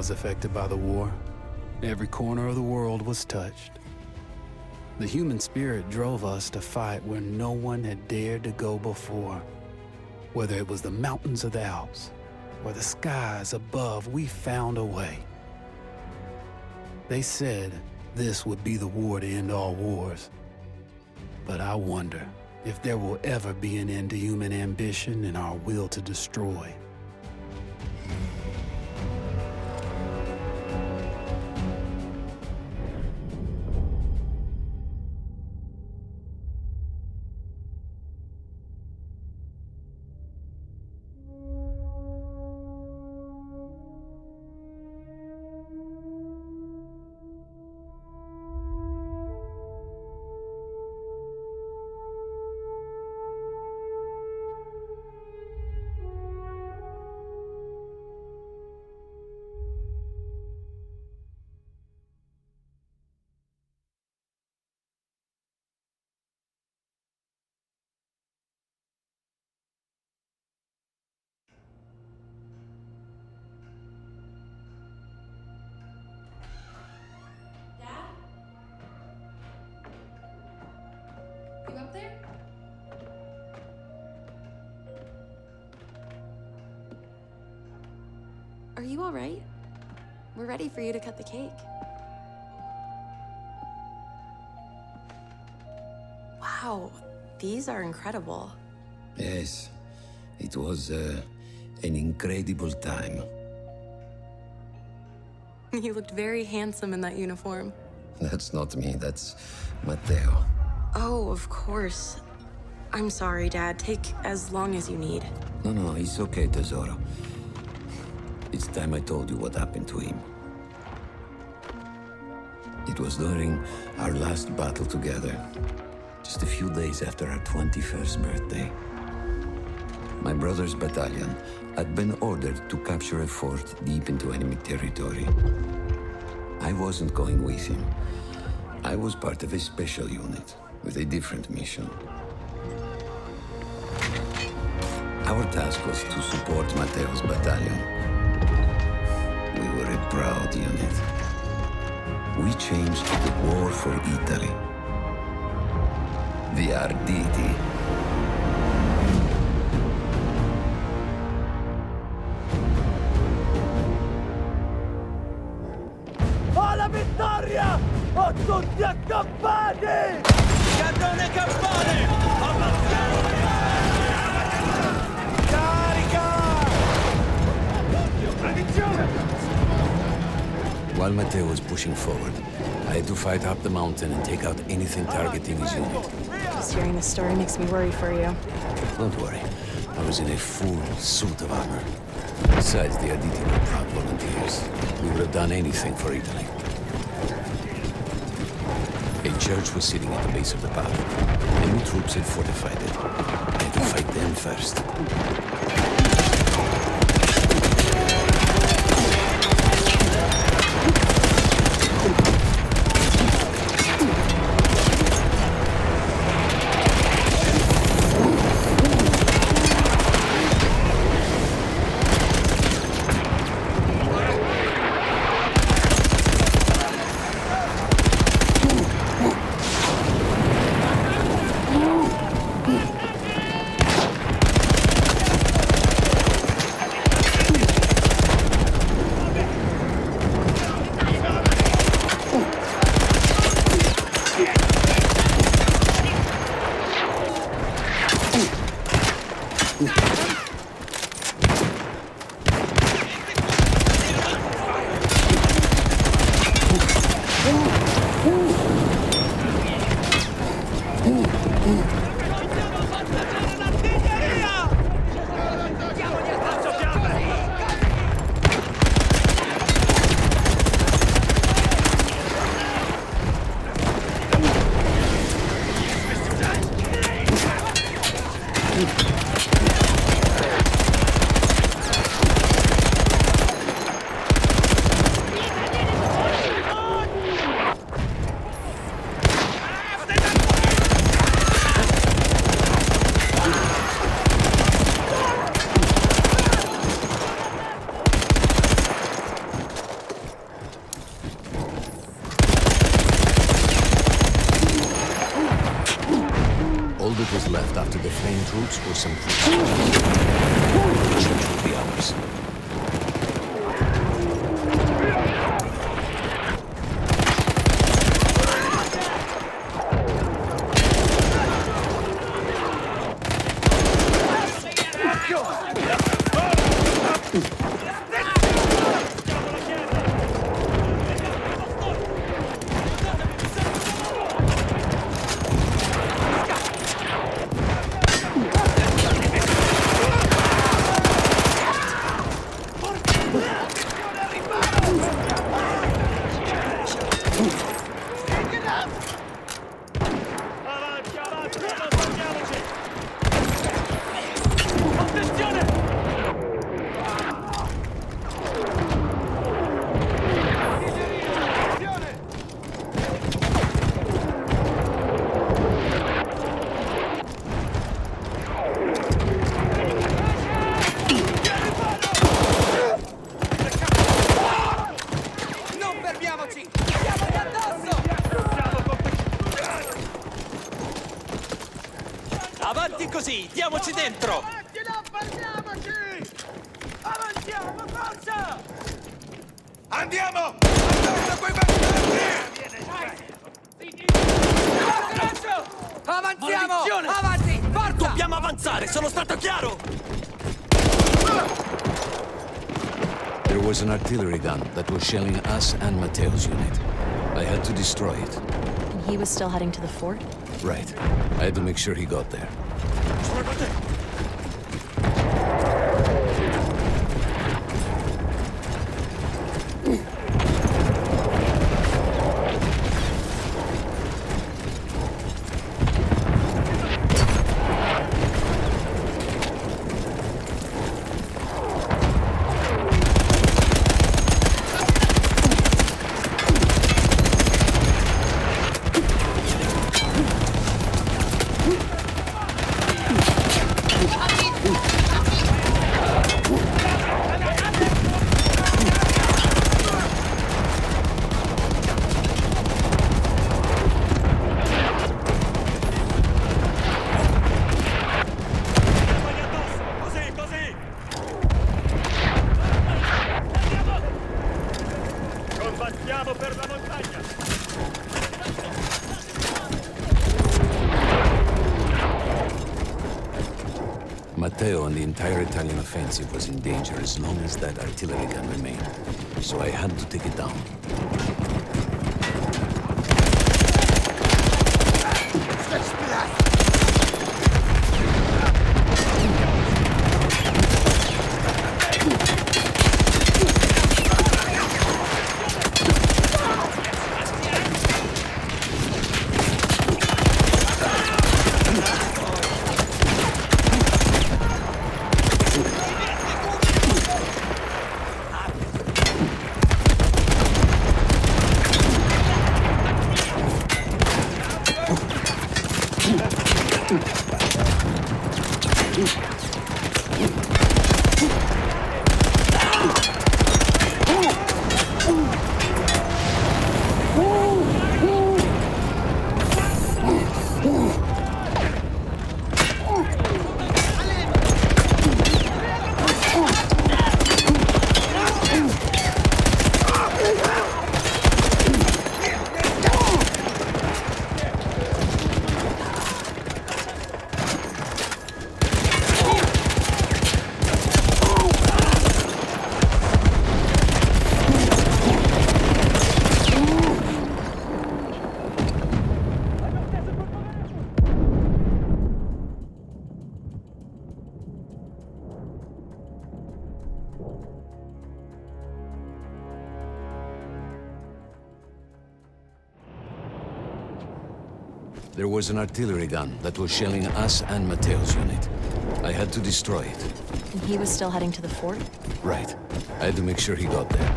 was affected by the war. Every corner of the world was touched. The human spirit drove us to fight where no one had dared to go before. Whether it was the mountains of the Alps or the skies above, we found a way. They said this would be the war to end all wars. But I wonder if there will ever be an end to human ambition and our will to destroy. You up there? Are you all right? We're ready for you to cut the cake. Wow, these are incredible. Yes, it was an incredible time. You looked very handsome in that uniform. That's not me, that's Matteo. Oh, of course. I'm sorry, Dad. Take as long as you need. No, it's okay, Tesoro. It's time I told you what happened to him. It was during our last battle together, just a few days after our 21st birthday. My brother's battalion had been ordered to capture a fort deep into enemy territory. I wasn't going with him. I was part of a special unit with a different mission. Our task was to support Matteo's battalion. We were a proud unit. We changed the war for Italy. The Arditi. Alla vittoria! O tutti accampati! Cannone campane! Ammazziamo! Carica! While Matteo was pushing forward, I had to fight up the mountain and take out anything targeting his unit. Just hearing this story makes me worry for you. Don't worry, I was in a full suit of armor. Besides, the Arditi were proud volunteers. We would have done anything for Italy. A church was sitting at the base of the path. Enemy troops had fortified it. I had to fight them first. All that was left after the flame troops were some food. Should be ours. Avanti, avanti, allontanniamoci! Attenzione! Non fermiamoci! Andiamogli addosso! Avanti così, diamoci dentro! Avanti, non fermiamoci! Avanziamo, forza! Andiamo! Attacca quei bastardi! Avanziamo! Maledizione! Avanti, forza! Dobbiamo avanzare, sono stato chiaro! There was an artillery gun that was shelling us and Matteo's unit. I had to destroy it. And he was still heading to the fort? Right. I had to make sure he got there. Sono con te! Andiamogli addosso! Così, così! Andiamo! Combattiamo per la montagna! Matteo and the entire Italian offensive was in danger as long as that artillery gun remained. So I had to take it down. There was an artillery gun that was shelling us and Matteo's unit. I had to destroy it. And he was still heading to the fort? Right. I had to make sure he got there.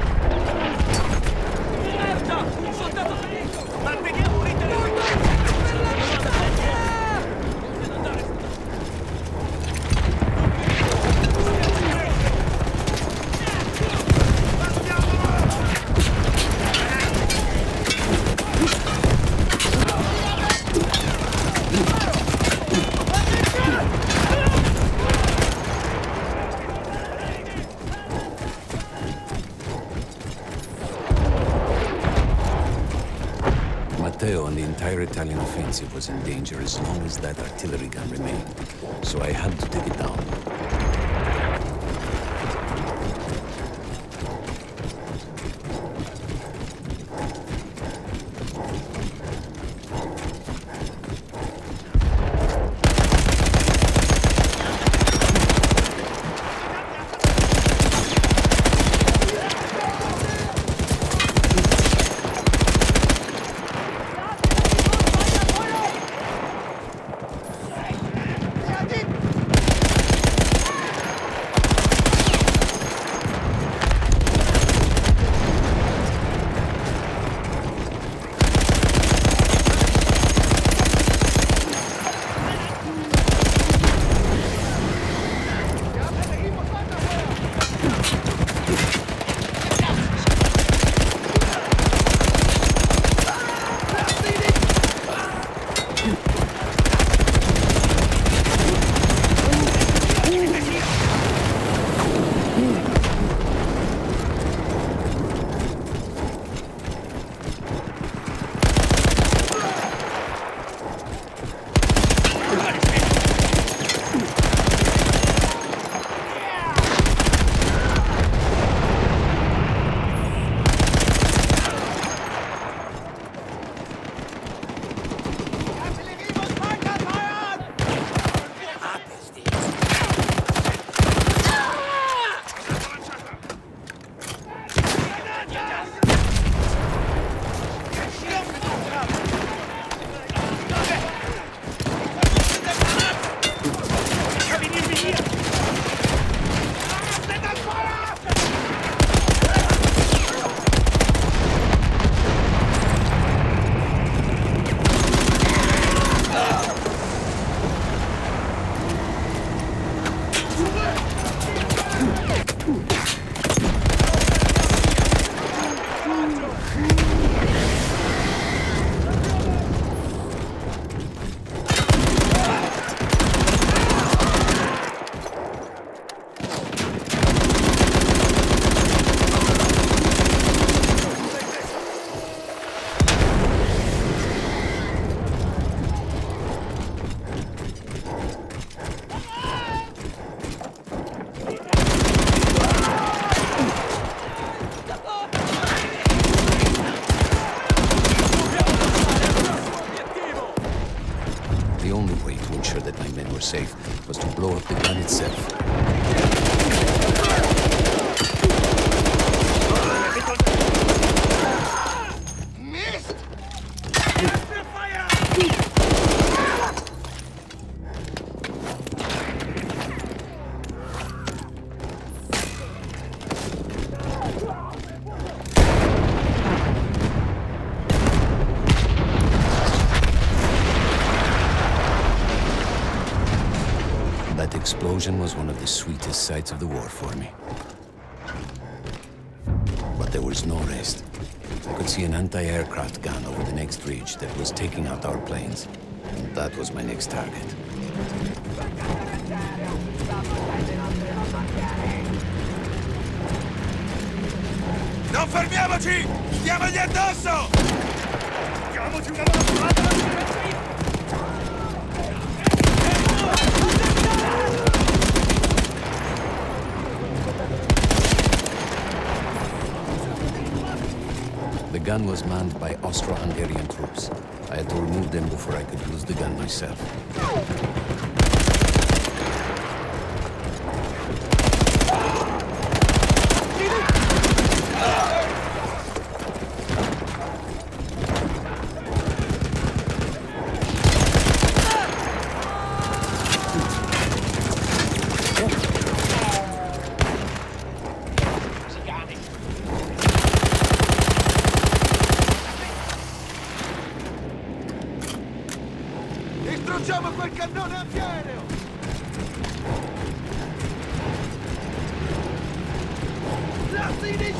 Italian offensive was in danger as long as that artillery gun remained, so I had to take it down. safe was to blow up the gun itself. That explosion was one of the sweetest sights of the war for me. But there was no rest. I could see an anti-aircraft gun over the next ridge that was taking out our planes. And that was my next target. Non fermiamoci! Diamogli addosso! Diamoci una mano! The gun was manned by Austro-Hungarian troops. I had to remove them before I could use the gun myself. Distruggiamo quel cannone antiaereo! Lassi di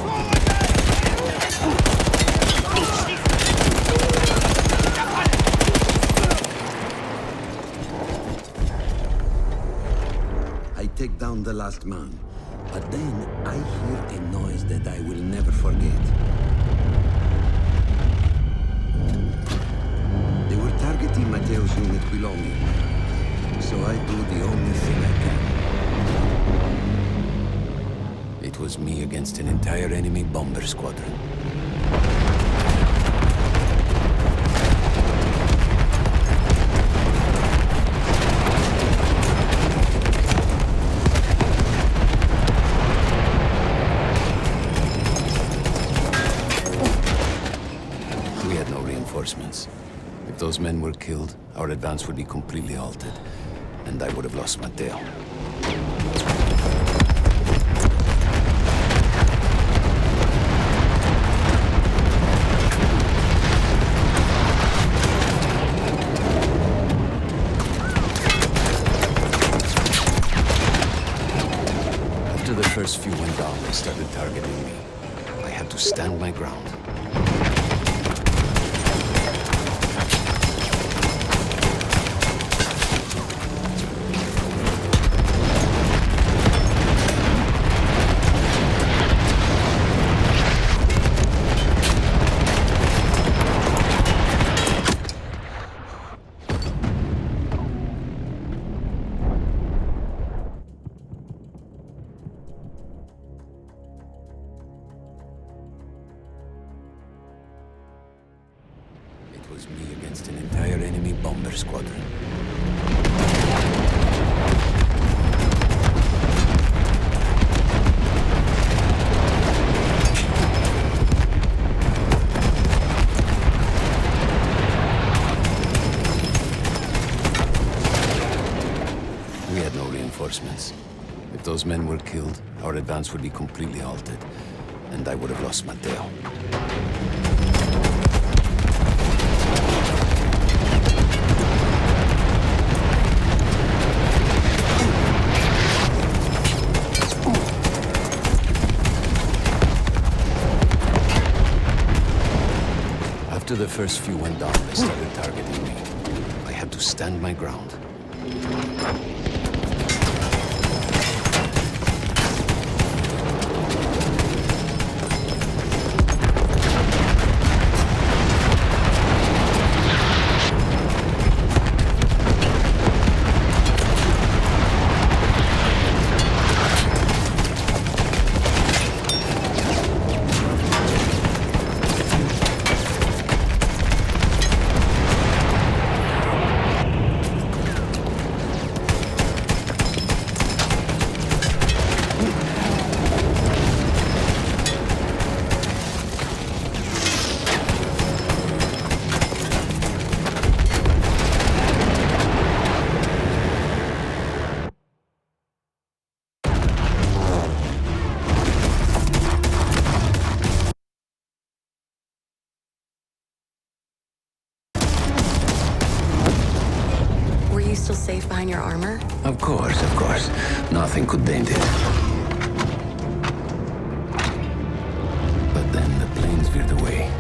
I take down the last man, but then I hear a noise that I will never forget. They Team Mateo's unit below me. So I do the only thing I can. It was me against an entire enemy bomber squadron. We had no reinforcements. If those men were killed, our advance would be completely halted, and I would have lost Mateo. After the first few went down, they started targeting me. I had to stand my ground. It was me against an entire enemy bomber squadron. We had no reinforcements. If those men were killed, our advance would be completely halted, and I would have lost Mateo. After the first few went down, they started targeting me. I had to stand my ground. Were you still safe behind your armor? Of course, of course. Nothing could dent it. But then the planes veered away.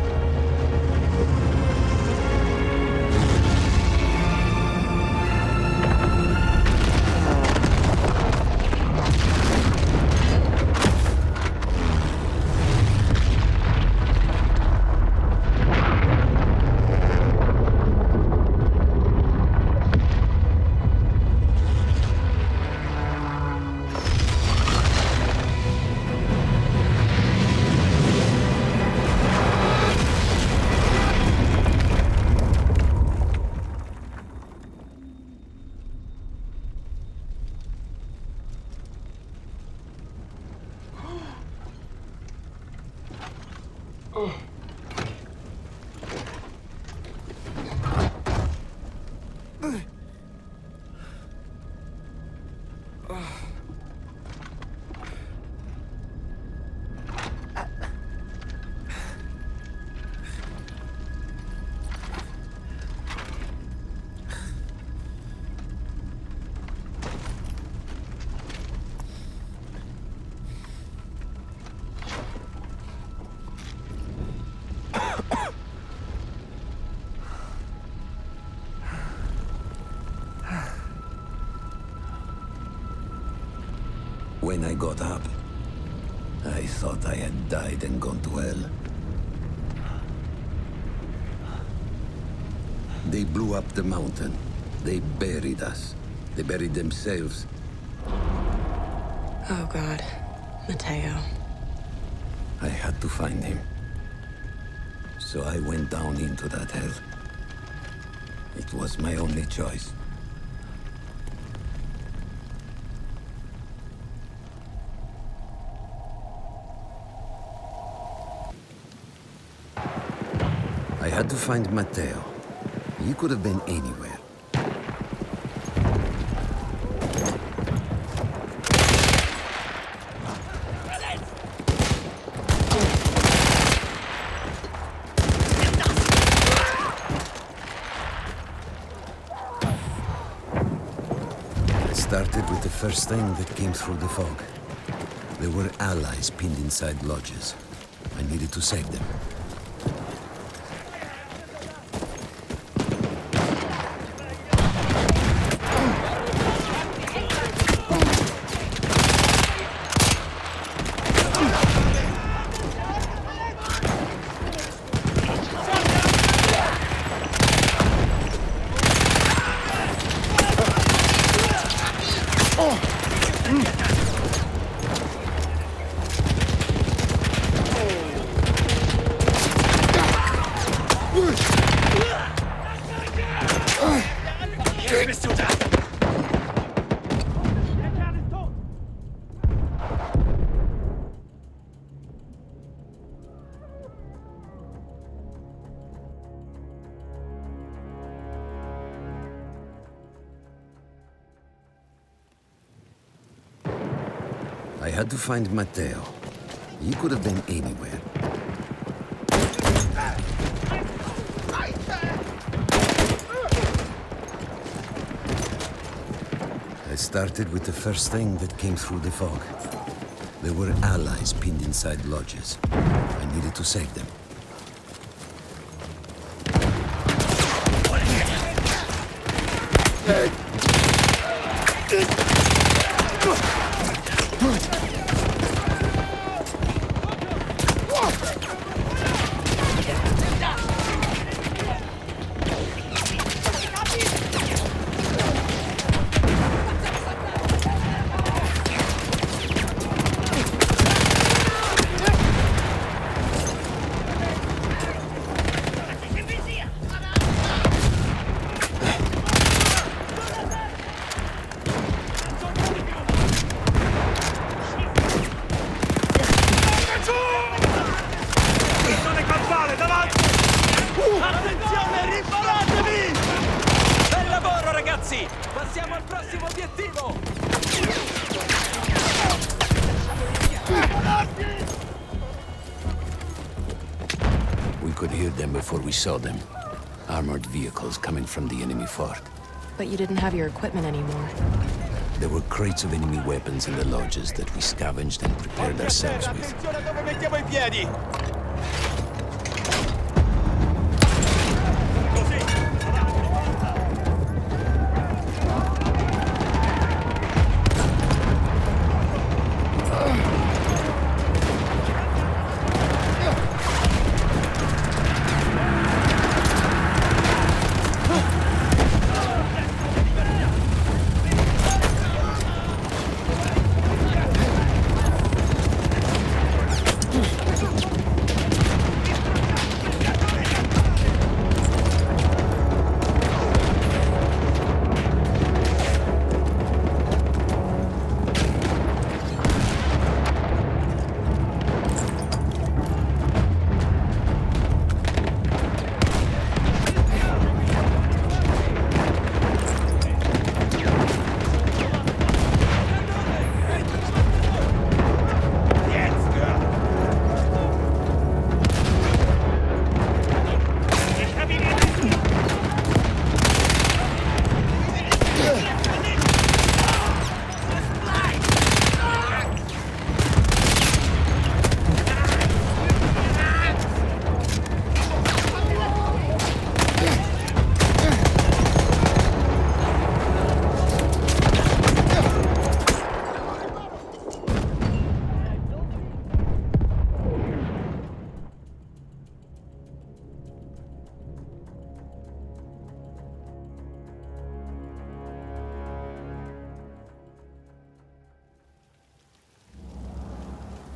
When I got up, I thought I had died and gone to hell. They blew up the mountain. They buried us. They buried themselves. Oh, God. Mateo. I had to find him. So I went down into that hell. It was my only choice. I had to find Mateo. He could have been anywhere. I started with the first thing that came through the fog. There were allies pinned inside lodges. I needed to save them. I had to find Mateo. He could have been anywhere. I started with the first thing that came through the fog. There were allies pinned inside lodges. I needed to save them. Attenzione, riparatevi! Bel lavoro, ragazzi! Passiamo al prossimo obiettivo! We could hear them before we saw them. Armored vehicles coming from the enemy fort. But you didn't have your equipment anymore. There were crates of enemy weapons in the lodges that we scavenged and prepared ourselves with. Attenzione a dove mettiamo i piedi!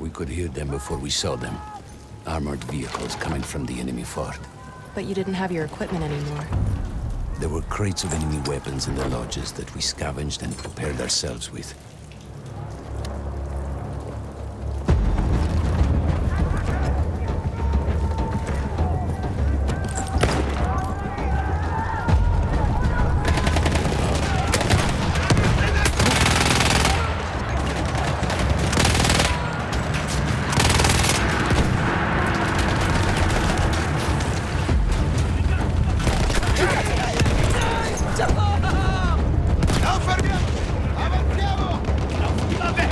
We could hear them before we saw them. Armored vehicles coming from the enemy fort. But you didn't have your equipment anymore. There were crates of enemy weapons in the lodges that we scavenged and prepared ourselves with. Non fermiamo! Avanziamo! Vabbè!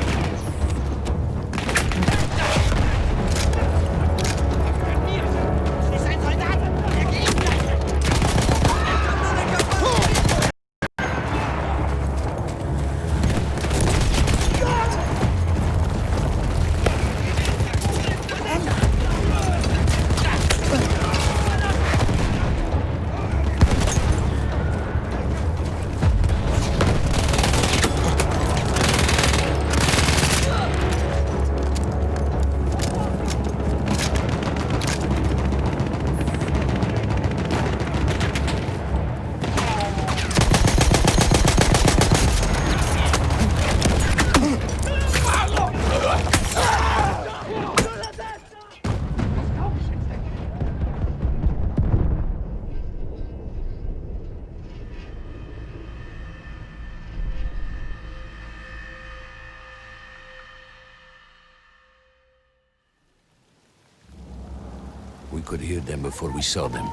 We could hear them before we saw them.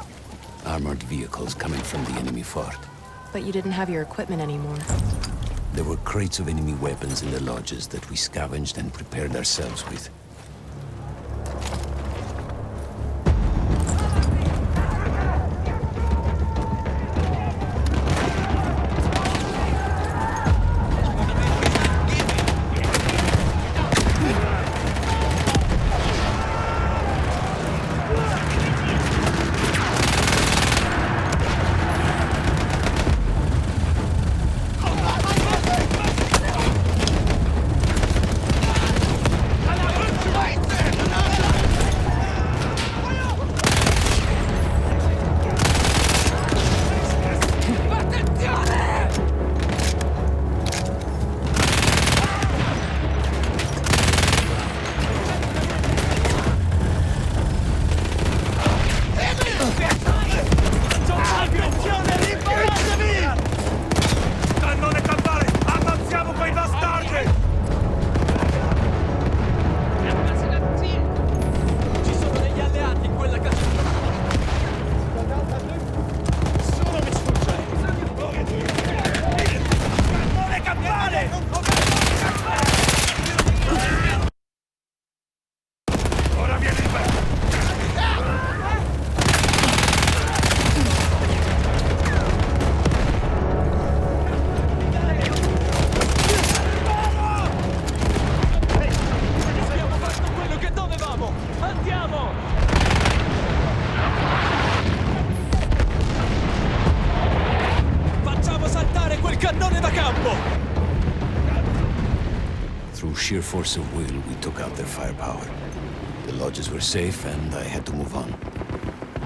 Armored vehicles coming from the enemy fort. But you didn't have your equipment anymore. There were crates of enemy weapons in the lodges that we scavenged and prepared ourselves with. Cannone campare! Ammazziamo quei bastardi! Ci sono degli alleati in quella casa. Nessuno mi sfugge! Cannone campare! Ora vieni in me! Abbiamo fatto quello che dovevamo! Andiamo! Facciamo saltare quel cannone da campo! Through sheer force of will, we took out their firepower. The lodges were safe, and I had to move on.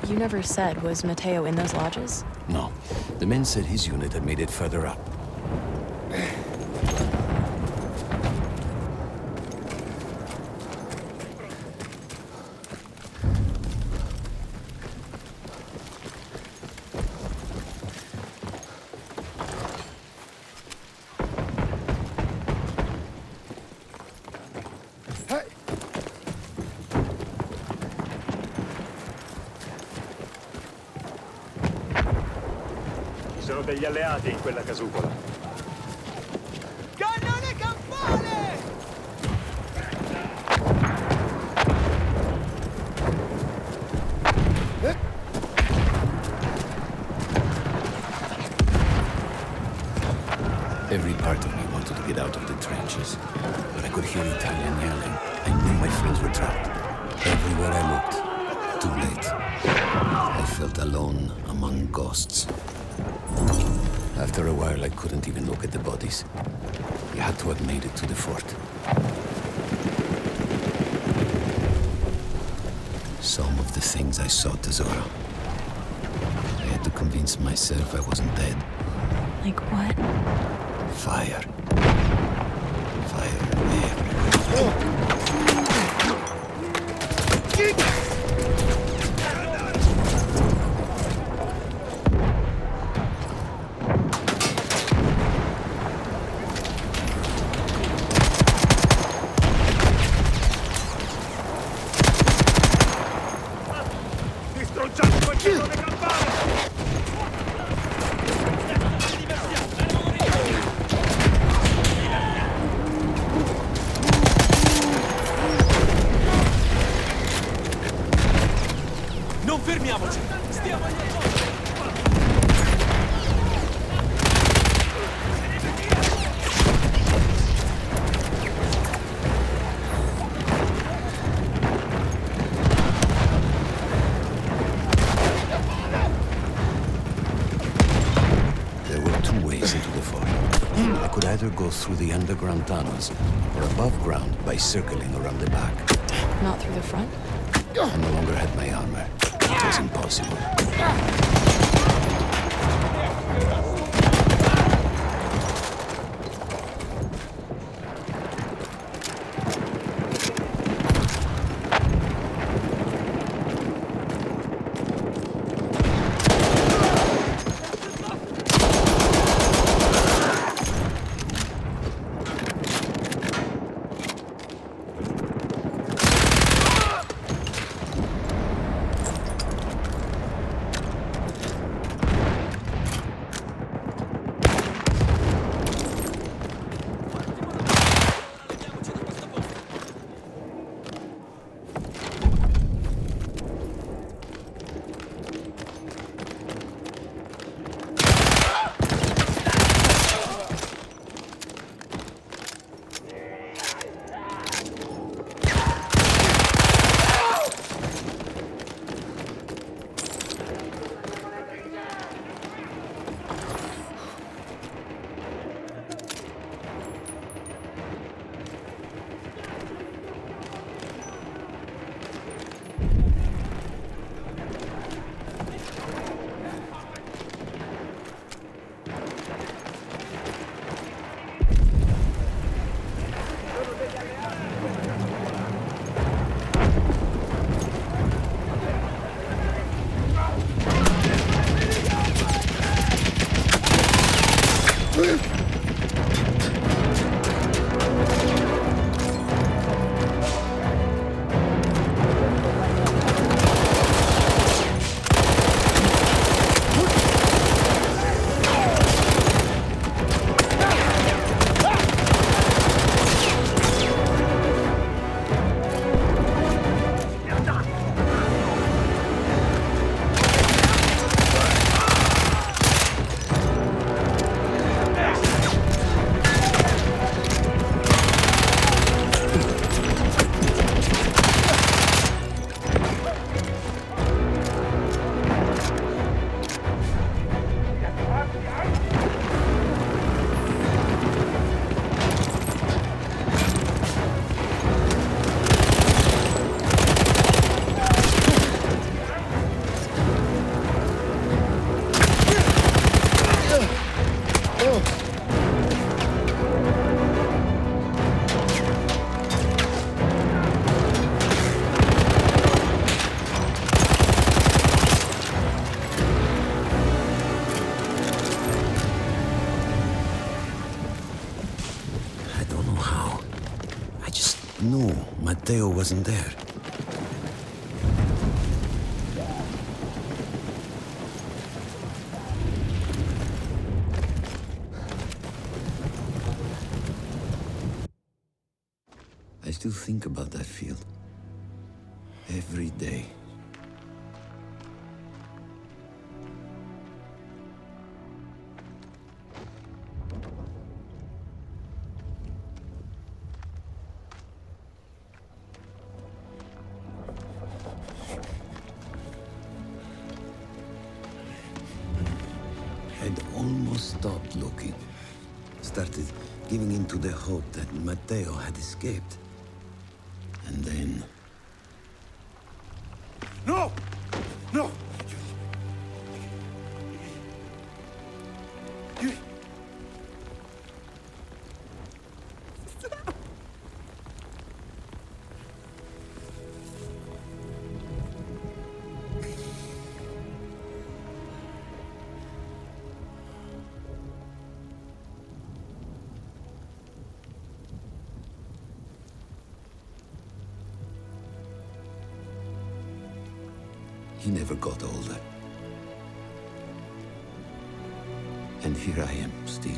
You never said, was Mateo in those lodges? No, the men said his unit had made it further up. Ci sono degli alleati in quella casupola. Cannone campale! Every part of me wanted to get out of the trenches, but I could hear Italian yelling. I knew my friends were trapped. Everywhere I looked, too late. I felt alone among ghosts. After a while, I couldn't even look at the bodies. We had to have made it to the fort. Some of the things I saw, Tesoro. I had to convince myself I wasn't dead. Like what? Fire. Fire everywhere. Distruggiate quel cannone campane! Non fermiamoci! Stiamo agli altri! There were two ways into the fort. I could either go through the underground tunnels or above ground by circling around the back. Not through the front? I no longer had my armor. It was impossible. No, Matteo wasn't there. I still think about that field. Every day. I'd almost stopped looking. Started giving in to the hope that Matteo had escaped. And then... He never got older. And here I am, still.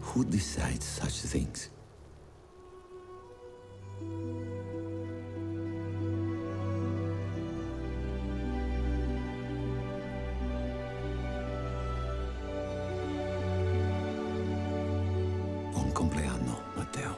Who decides such things? Buon compleanno, Matteo.